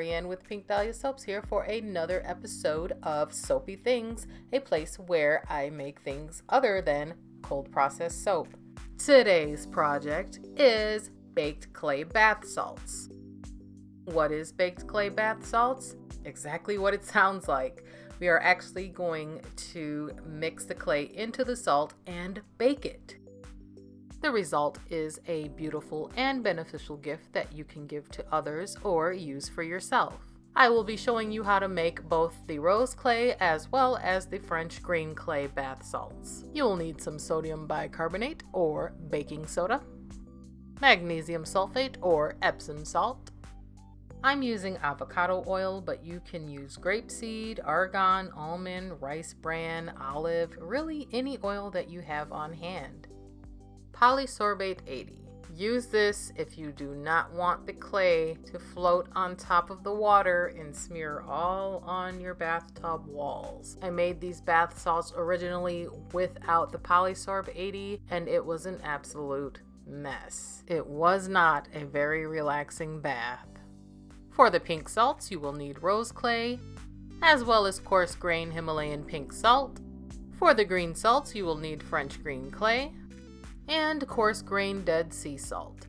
Marianne with Pink Dahlia Soaps here for another episode of Soapy Things, a place where I make things other than cold processed soap. Today's project is baked clay bath salts. What is baked clay bath salts? Exactly what it sounds like. We are actually going to mix the clay into the salt and bake it. The result is a beautiful and beneficial gift that you can give to others or use for yourself. I will be showing you how to make both the rose clay as well as the French green clay bath salts. You will need some sodium bicarbonate or baking soda, magnesium sulfate or Epsom salt. I'm using avocado oil, but you can use grapeseed, argan, almond, rice bran, olive, really any oil that you have on hand. Polysorbate 80. Use this if you do not want the clay to float on top of the water and smear all on your bathtub walls. I made these bath salts originally without the Polysorb 80 and it was an absolute mess. It was not a very relaxing bath. For the pink salts, you will need rose clay, as well as coarse grain Himalayan pink salt. For the green salts, you will need French green clay, and coarse grain Dead Sea salt.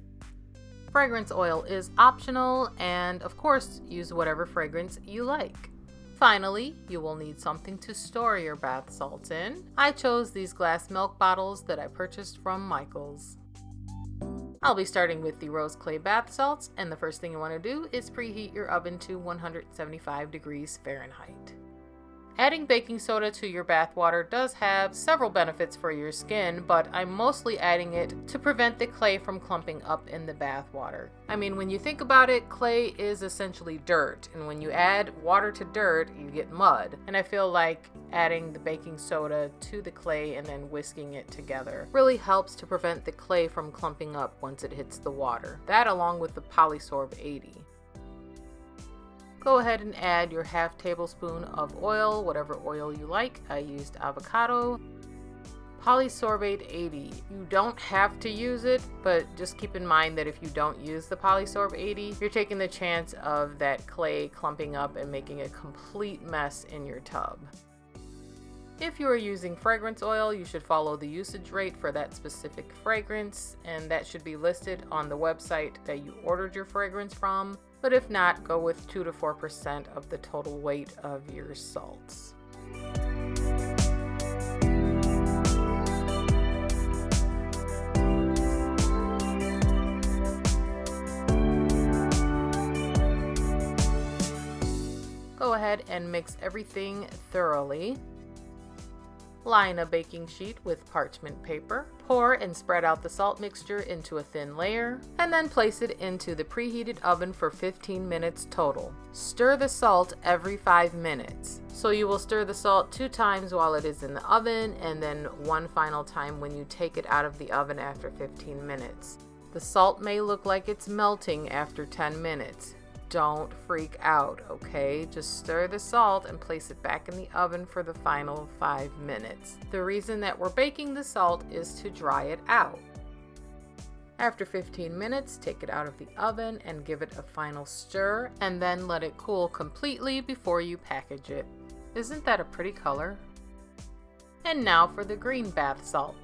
Fragrance oil is optional, and of course, use whatever fragrance you like. Finally, you will need something to store your bath salts in. I chose these glass milk bottles that I purchased from Michaels. I'll be starting with the rose clay bath salts, and the first thing you want to do is preheat your oven to 175 degrees Fahrenheit. Adding baking soda to your bath water does have several benefits for your skin, but I'm mostly adding it to prevent the clay from clumping up in the bath water. I mean, when you think about it, clay is essentially dirt, and when you add water to dirt, you get mud. And I feel like adding the baking soda to the clay and then whisking it together really helps to prevent the clay from clumping up once it hits the water. That along with the Polysorb 80. Go ahead and add your half tablespoon of oil, whatever oil you like. I used avocado. Polysorbate 80. You don't have to use it, but just keep in mind that if you don't use the Polysorb 80, you're taking the chance of that clay clumping up and making a complete mess in your tub. If you are using fragrance oil, you should follow the usage rate for that specific fragrance, and that should be listed on the website that you ordered your fragrance from. But if not, go with 2 to 4% of the total weight of your salts. Go ahead and mix everything thoroughly. Line a baking sheet with parchment paper. Pour and spread out the salt mixture into a thin layer, and then place it into the preheated oven for 15 minutes total. Stir the salt every 5 minutes. So you will stir the salt 2 times while it is in the oven, and then 1 final time when you take it out of the oven after 15 minutes. The salt may look like it's melting after 10 minutes. Don't freak out, okay? Just stir the salt and place it back in the oven for the final 5 minutes. The reason that we're baking the salt is to dry it out. After 15 minutes, take it out of the oven and give it a final stir, and then let it cool completely before you package it. Isn't that a pretty color? And now for the green bath salt.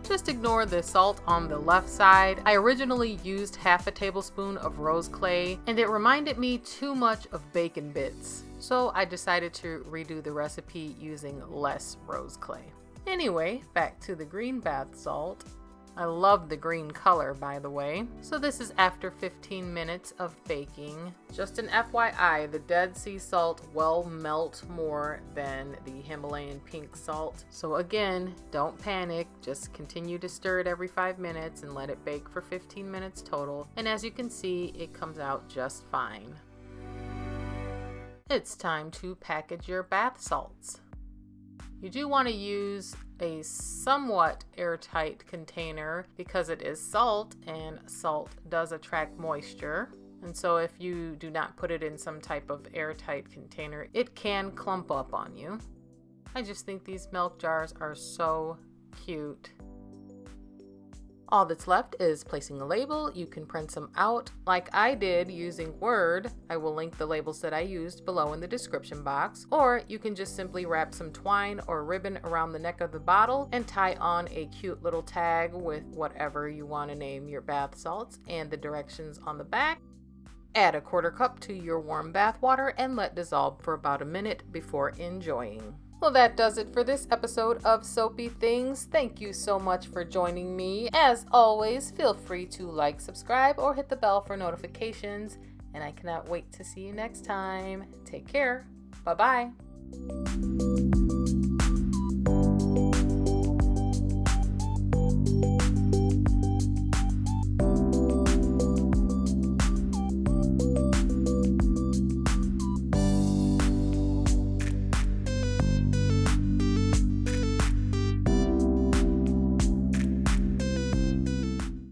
Just ignore the salt on the left side. I originally used half a tablespoon of rose clay and it reminded me too much of bacon bits. So I decided to redo the recipe using less rose clay. Anyway, back to the green bath salt. I love the green color, by the way. So this is after 15 minutes of baking. Just an FYI, the Dead Sea salt will melt more than the Himalayan pink salt. So again, don't panic. Just continue to stir it every 5 minutes and let it bake for 15 minutes total. And as you can see, it comes out just fine. It's time to package your bath salts. You do want to use a somewhat airtight container because it is salt, and salt does attract moisture. And so if you do not put it in some type of airtight container, it can clump up on you. I just think these milk jars are so cute. All that's left is placing a label. You can print some out like I did using Word. I will link the labels that I used below in the description box. Or you can just simply wrap some twine or ribbon around the neck of the bottle and tie on a cute little tag with whatever you want to name your bath salts and the directions on the back. Add a 1/4 cup to your warm bath water and let dissolve for about a minute before enjoying. Well, that does it for this episode of Soapy Things. Thank you so much for joining me. As always, feel free to like, subscribe, or hit the bell for notifications. And I cannot wait to see you next time. Take care. Bye-bye.